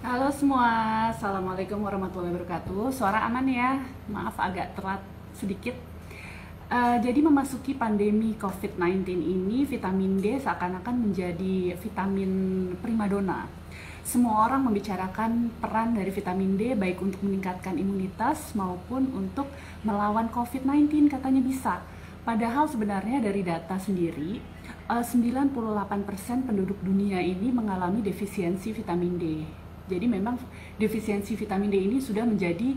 Halo semua, Assalamualaikum warahmatullahi wabarakatuh. Suara aman ya, maaf agak telat sedikit. Jadi memasuki pandemi COVID-19 ini, vitamin D seakan-akan menjadi vitamin primadona. Semua orang membicarakan peran dari vitamin D baik untuk meningkatkan imunitas maupun untuk melawan COVID-19, katanya bisa. Padahal sebenarnya dari data sendiri, 98% penduduk dunia ini mengalami defisiensi vitamin D. Jadi memang defisiensi vitamin D ini sudah menjadi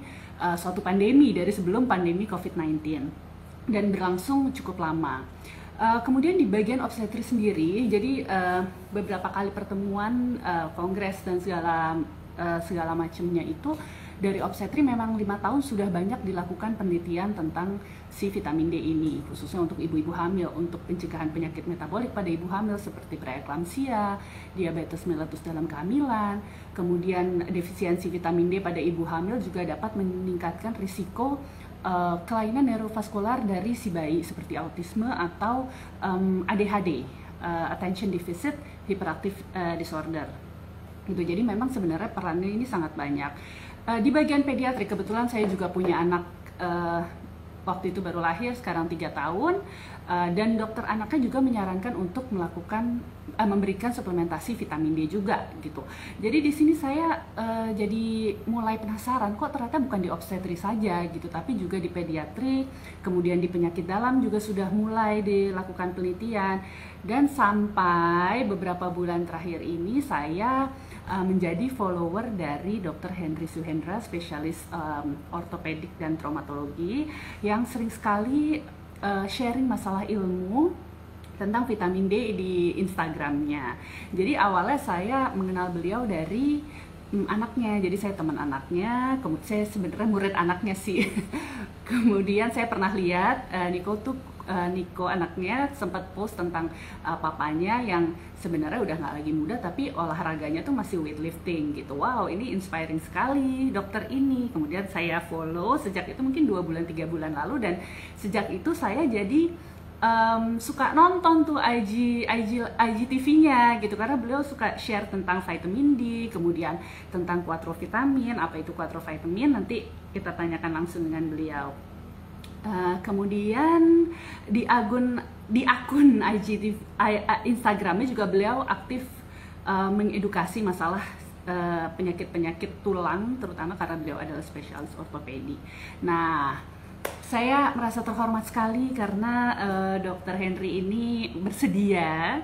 suatu pandemi dari sebelum pandemi COVID-19 dan berlangsung cukup lama. Kemudian di bagian obstetri sendiri, jadi beberapa kali pertemuan kongres dan segala macamnya itu dari obstetri memang 5 tahun sudah banyak dilakukan penelitian tentang si vitamin D ini, khususnya untuk ibu-ibu hamil, untuk pencegahan penyakit metabolik pada ibu hamil seperti preeklamsia, diabetes mellitus dalam kehamilan, kemudian defisiensi vitamin D pada ibu hamil juga dapat meningkatkan risiko kelainan neurovaskular dari si bayi seperti autisme atau ADHD, attention deficit hyperactive disorder. Gitu. Jadi memang sebenarnya perannya ini sangat banyak. Di bagian pediatri kebetulan saya juga punya anak waktu itu baru lahir, sekarang 3 tahun, dan dokter anaknya juga menyarankan untuk memberikan suplementasi vitamin D juga gitu. Jadi di sini saya jadi mulai penasaran, kok ternyata bukan di obstetri saja gitu, tapi juga di pediatri, kemudian di penyakit dalam juga sudah mulai dilakukan penelitian, dan sampai beberapa bulan terakhir ini saya menjadi follower dari Dr. Henry Suhendra, spesialis ortopedik dan traumatologi, yang sering sekali sharing masalah ilmu tentang vitamin D di Instagramnya. Jadi awalnya saya mengenal beliau dari anaknya, jadi saya teman anaknya, kemudian saya sebenarnya murid anaknya sih. Kemudian saya pernah lihat Niko anaknya sempat post tentang papanya yang sebenarnya udah nggak lagi muda tapi olahraganya tuh masih weightlifting gitu. Wow, ini inspiring sekali dokter ini. Kemudian saya follow sejak itu mungkin 2 bulan 3 bulan lalu, dan sejak itu saya jadi suka nonton tuh IGTV-nya gitu, karena beliau suka share tentang vitamin D, kemudian tentang quattro vitamin. Apa itu quattro vitamin? Nanti kita tanyakan langsung dengan beliau. Kemudian di akun IGTV, Instagramnya juga beliau aktif mengedukasi masalah penyakit-penyakit tulang, terutama karena beliau adalah spesialis ortopedi. Nah, saya merasa terhormat sekali karena Dr. Henry ini bersedia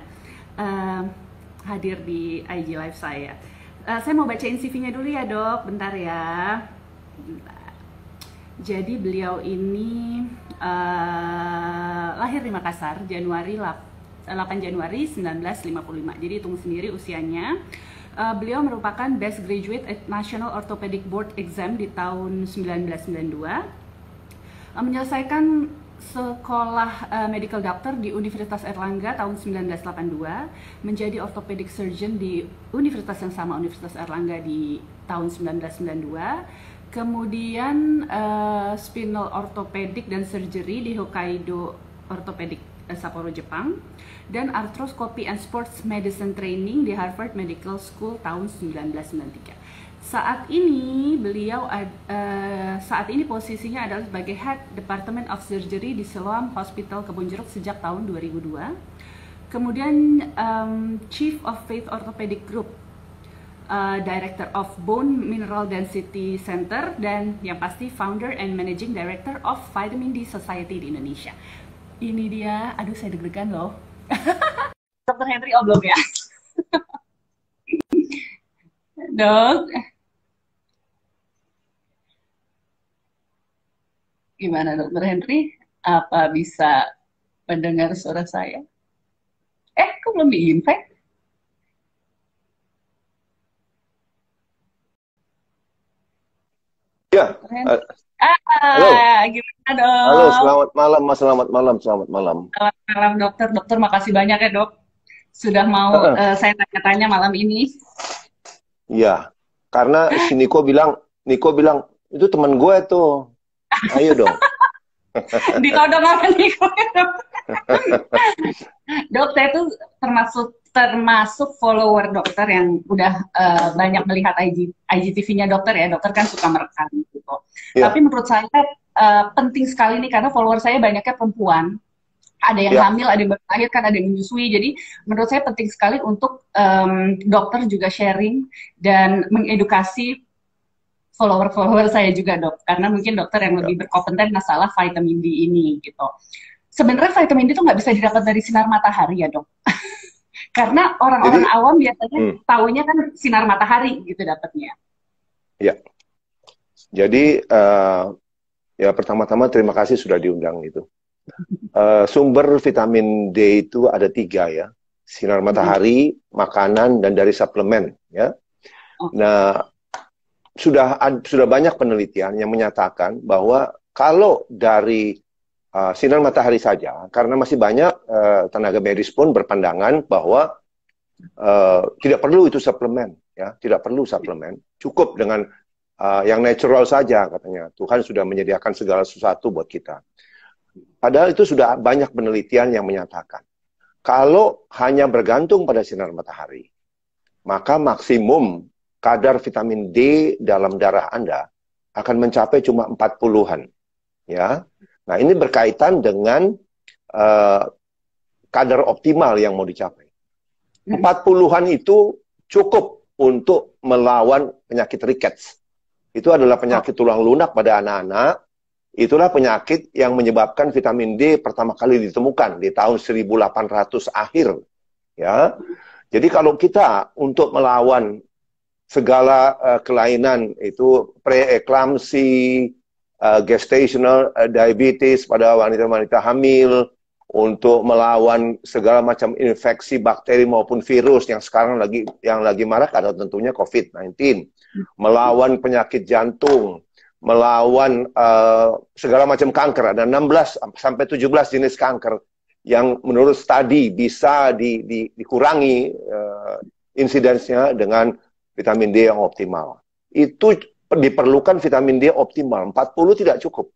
hadir di IG Live saya. Saya mau bacain CV-nya dulu ya dok, bentar ya. Jadi beliau ini lahir di Makassar, 8 Januari 1955. Jadi hitung sendiri usianya. Beliau merupakan best graduate at National Orthopedic Board Exam di tahun 1992. Menyelesaikan sekolah medical doctor di Universitas Erlangga tahun 1982, menjadi orthopedic surgeon di universitas yang sama, Universitas Erlangga, di tahun 1992. Kemudian spinal orthopedic dan surgery di Hokkaido Orthopedic Sapporo, Jepang, dan arthroscopy and sports medicine training di Harvard Medical School tahun 1993. Saat ini posisinya adalah sebagai Head Department of Surgery di Siloam Hospital Kebonjeruk sejak tahun 2002. Kemudian Chief of Faith Orthopedic Group, Director of Bone Mineral Density Center, dan yang pasti Founder and Managing Director of Vitamin D Society di Indonesia. Ini dia, aduh saya deg-degan loh. Dr. Henry Oblong ya. Dok, gimana Dr. Henry? Apa bisa mendengar suara saya? Kok belum di-invite? Ya, halo, Gimana halo, dok? selamat malam, Mas, selamat malam, selamat malam. Selamat malam dokter. Dokter makasih banyak ya dok, sudah mau saya tanya-tanya malam ini. Iya, karena si Niko bilang itu teman gue tuh, ayo dong. Ditodong apa nih dok? Dok, saya tuh termasuk termasuk follower dokter yang udah banyak melihat IGTV-nya dokter ya, dokter kan suka merekam gitu. Ya, Tapi menurut saya penting sekali nih karena follower saya banyaknya perempuan, ada yang ya. hamil, ada yang baru lahir, ada yang menyusui. Jadi menurut saya penting sekali untuk dokter juga sharing dan mengedukasi follower-follower saya juga dok, karena mungkin dokter yang Ya. lebih berkompeten masalah vitamin D ini gitu. Sebenarnya vitamin D itu nggak bisa didapat dari sinar matahari ya dok, karena Jadi, orang-orang awam biasanya hmm, taunya kan sinar matahari gitu dapatnya. ya. Jadi, ya pertama-tama terima kasih sudah diundang itu. Sumber vitamin D itu ada 3 ya. Sinar matahari, makanan, dan dari suplemen ya. Nah, sudah banyak penelitian yang menyatakan bahwa kalau dari sinar matahari saja, karena masih banyak tenaga medis pun berpandangan bahwa tidak perlu itu suplemen, ya, tidak perlu suplemen, cukup dengan yang natural saja katanya. Tuhan sudah menyediakan segala sesuatu buat kita. Padahal itu sudah banyak penelitian yang menyatakan kalau hanya bergantung pada sinar matahari, maka maksimum kadar vitamin D dalam darah Anda akan mencapai cuma 40-an. Ya. Nah, ini berkaitan dengan kadar optimal yang mau dicapai. 40-an itu cukup untuk melawan penyakit rickets. Itu adalah penyakit tulang lunak pada anak-anak. Itulah penyakit yang menyebabkan vitamin D pertama kali ditemukan di tahun 1800 akhir. Ya. Jadi kalau kita untuk melawan segala kelainan itu preeklamsi, gestational diabetes pada wanita-wanita hamil, untuk melawan segala macam infeksi bakteri maupun virus yang sekarang lagi marak ada tentunya COVID-19, melawan penyakit jantung, melawan segala macam kanker, ada 16 sampai 17 jenis kanker yang menurut studi bisa dikurangi insidensnya dengan vitamin D yang optimal. Itu diperlukan vitamin D optimal, 40 tidak cukup.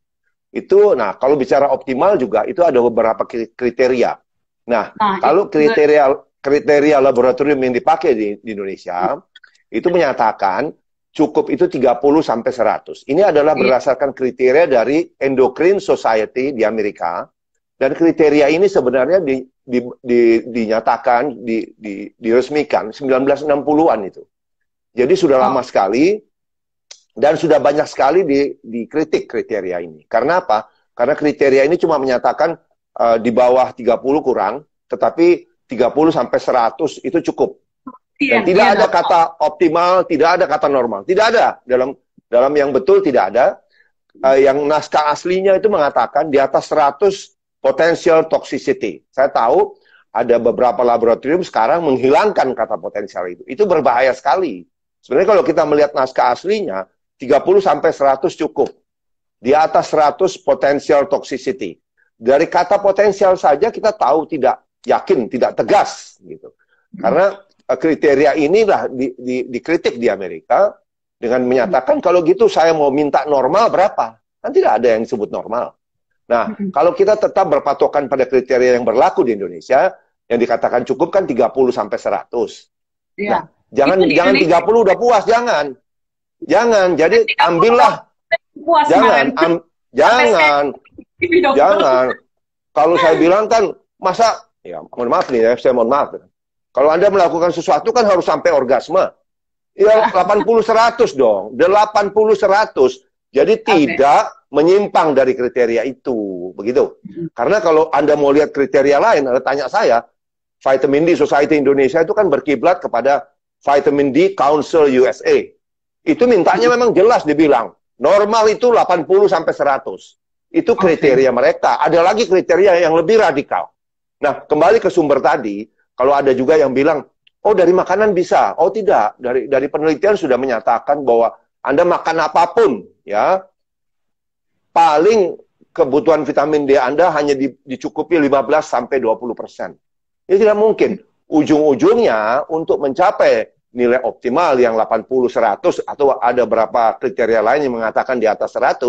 Itu, nah kalau bicara optimal juga itu ada beberapa kriteria. Nah, kalau kriteria laboratorium yang dipakai di Indonesia itu menyatakan cukup itu 30 sampai 100. Ini adalah berdasarkan kriteria dari Endocrine Society di Amerika. Dan kriteria ini sebenarnya dinyatakan, diresmikan 1960-an itu. Jadi sudah lama sekali dan sudah banyak sekali dikritik kriteria ini. Karena apa? Karena kriteria ini cuma menyatakan di bawah 30 kurang, tetapi 30 sampai 100 itu cukup. Dan tidak ada kata optimal, tidak ada kata normal. Tidak ada. Dalam yang betul tidak ada. Yang naskah aslinya itu mengatakan di atas 100 potential toxicity. Saya tahu ada beberapa laboratorium sekarang menghilangkan kata potensial itu. Itu berbahaya sekali. Sebenarnya kalau kita melihat naskah aslinya, 30 sampai 100 cukup. Di atas 100 potential toxicity. Dari kata potensial saja kita tahu tidak yakin, tidak tegas gitu. Karena kriteria inilah dikritik di Amerika dengan menyatakan kalau gitu saya mau minta normal berapa? Kan tidak ada yang disebut normal. Nah, kalau kita tetap berpatokan pada kriteria yang berlaku di Indonesia, yang dikatakan cukup kan 30 sampai 100. Nah, jangan 30 udah puas, jangan. Jangan. Jadi ambillah. Jangan. Kalau saya bilang kan masa ya mohon maaf nih ya, saya mohon maaf. Kalau Anda melakukan sesuatu kan harus sampai orgasme. Ya 80-100 dong. 80-100. Jadi tidak menyimpang dari kriteria itu, begitu. Karena kalau Anda mau lihat kriteria lain, Anda tanya saya, Vitamin D Society Indonesia itu kan berkiblat kepada Vitamin D Council USA. Itu mintanya memang jelas dibilang, normal itu 80 sampai 100. Itu kriteria mereka. Ada lagi kriteria yang lebih radikal. Nah, kembali ke sumber tadi, kalau ada juga yang bilang, oh dari makanan bisa. Oh tidak, dari penelitian sudah menyatakan bahwa Anda makan apapun, ya, paling kebutuhan vitamin D Anda hanya dicukupi 15 sampai 20%. Ini tidak mungkin. Ujung-ujungnya untuk mencapai nilai optimal yang 80-100 atau ada berapa kriteria lain yang mengatakan di atas 100,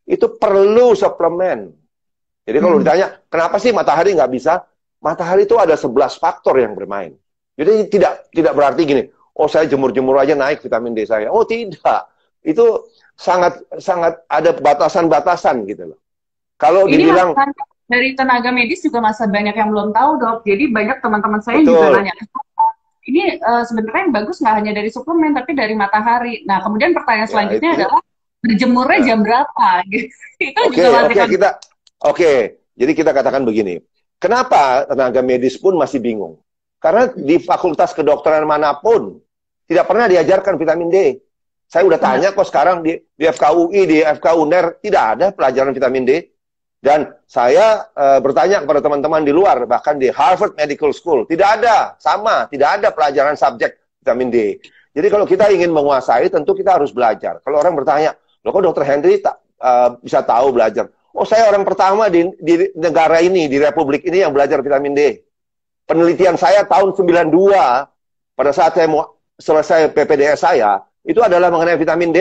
itu perlu suplemen. Jadi kalau ditanya, kenapa sih matahari nggak bisa? Matahari itu ada 11 faktor yang bermain. Jadi tidak berarti gini, oh saya jemur-jemur aja naik vitamin D saya. Oh tidak, itu sangat sangat ada batasan-batasan gitu loh. Kalau Ini dibilang masalahnya dari tenaga medis juga masih banyak yang belum tahu, Dok. Jadi banyak teman-teman saya yang juga betul, nanya, ini sebenarnya yang bagus nggak hanya dari suplemen, tapi dari matahari. Nah, kemudian pertanyaan ya selanjutnya itu. adalah, berjemurnya Nah, jam berapa? Gitu. Itu oke, juga masih oke kan. kita, oke. Jadi kita katakan begini, kenapa tenaga medis pun masih bingung? Karena di fakultas kedokteran manapun tidak pernah diajarkan vitamin D. Saya udah Benar. tanya kok sekarang di FKUI, di FK UNER tidak ada pelajaran vitamin D. Dan saya bertanya kepada teman-teman di luar, bahkan di Harvard Medical School, tidak ada, sama, tidak ada pelajaran subjek vitamin D. Jadi kalau kita ingin menguasai, tentu kita harus belajar. Kalau orang bertanya, loh kok Dr. Henry bisa tahu belajar? Oh, saya orang pertama di negara ini, di republik ini yang belajar vitamin D. Penelitian saya tahun 92, pada saat saya mau selesai PPDS saya, itu adalah mengenai vitamin D.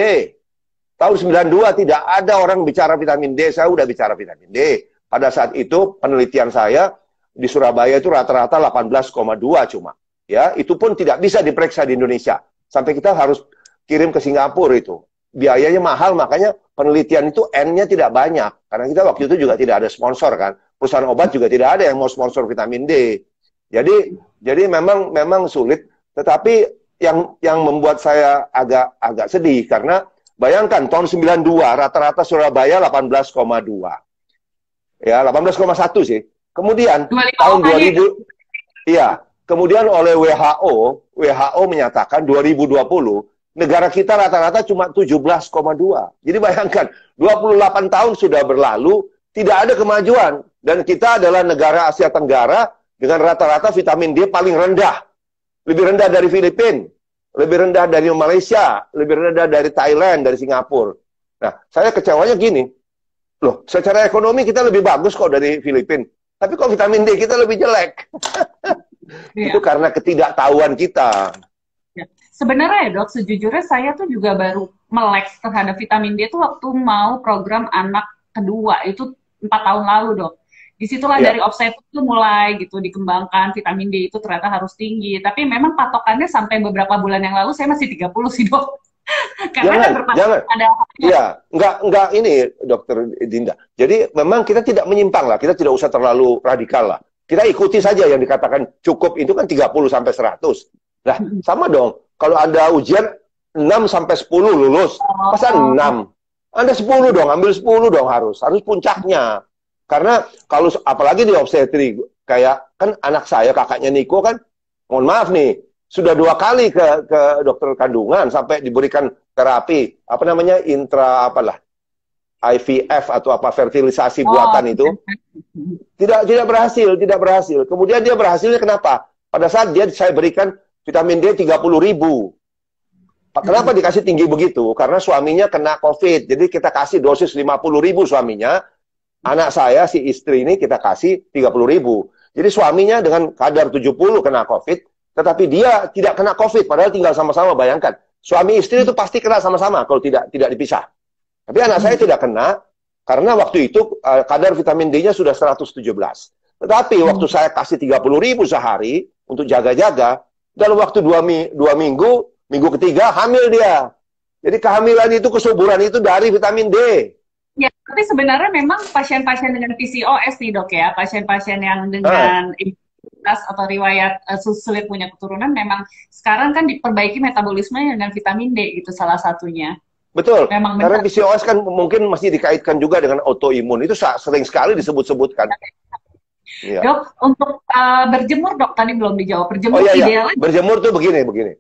Tahun 92 tidak ada orang bicara vitamin D, saya udah bicara vitamin D. Pada saat itu penelitian saya di Surabaya itu rata-rata 18,2 cuma. Ya, itu pun tidak bisa diperiksa di Indonesia. Sampai kita harus kirim ke Singapura itu. Biayanya mahal, makanya penelitian itu N-nya tidak banyak. Karena kita waktu itu juga tidak ada sponsor kan. Perusahaan obat juga tidak ada yang mau sponsor vitamin D. Jadi memang sulit. Tetapi yang membuat saya agak sedih karena bayangkan tahun 92 rata-rata Surabaya 18,2. Ya, 18,1 sih. Kemudian 25 tahun angkanya itu. 2000 iya, kemudian oleh WHO menyatakan 2020 negara kita rata-rata cuma 17,2. Jadi bayangkan 28 tahun sudah berlalu tidak ada kemajuan dan kita adalah negara Asia Tenggara dengan rata-rata vitamin D paling rendah. Lebih rendah dari Filipina, lebih rendah dari Malaysia, lebih rendah dari Thailand, dari Singapura. Nah, saya kecewanya gini, loh, secara ekonomi kita lebih bagus kok dari Filipina, tapi kok vitamin D kita lebih jelek. Itu Iya. karena ketidaktahuan kita. Ya. Sebenarnya ya, Dok, sejujurnya saya tuh juga baru melek terhadap vitamin D itu waktu mau program anak kedua, itu 4 tahun lalu, Dok. Disitulah Ya, dari offset itu mulai gitu dikembangkan, vitamin D itu ternyata harus tinggi. Tapi memang patokannya sampai beberapa bulan yang lalu saya masih 30 sih, Dok. Karena kan berpatokan jangan. pada. Ya, enggak ini, Dokter Dinda. Jadi memang kita tidak menyimpang lah, kita tidak usah terlalu radikal lah. Kita ikuti saja yang dikatakan cukup itu kan 30 sampai 100. Nah, sama dong. Kalau Anda ujian 6 sampai 10 lulus, masa Oh, 6? Anda 10 dong, ambil 10 dong harus puncaknya. Karena kalau apalagi di obstetri, kayak kan anak saya, kakaknya Niko kan, mohon maaf nih, sudah 2 kali ke dokter kandungan sampai diberikan terapi, apa namanya, IVF atau apa fertilisasi oh, buatan itu, tidak berhasil. Kemudian dia berhasilnya kenapa? Pada saat saya berikan vitamin D 30.000. Kenapa dikasih tinggi begitu? Karena suaminya kena COVID. Jadi kita kasih dosis 50.000 suaminya. Anak saya, si istri ini kita kasih 30.000. Jadi suaminya dengan kadar 70 kena COVID, tetapi dia tidak kena COVID, padahal tinggal sama-sama, bayangkan. Suami istri itu pasti kena sama-sama kalau tidak dipisah. Tapi anak saya tidak kena, karena waktu itu kadar vitamin D-nya sudah 117. Tetapi waktu saya kasih 30.000 sehari untuk jaga-jaga, dalam waktu 2 minggu, minggu ketiga hamil dia. Jadi kehamilan itu, kesuburan itu dari vitamin D. ya, tapi sebenarnya memang pasien-pasien dengan PCOS nih, Dok, ya, pasien-pasien yang dengan obesitas atau riwayat sulit punya keturunan, memang sekarang kan diperbaiki metabolismenya dengan vitamin D gitu salah satunya. Betul, Memang karena benar. PCOS kan mungkin masih dikaitkan juga dengan autoimun. Itu sering sekali disebut-sebutkan. Iya. Dok, untuk berjemur, Dok, tadi belum dijawab. Oh Berjemur iya, iya. idealnya Berjemur tuh begini.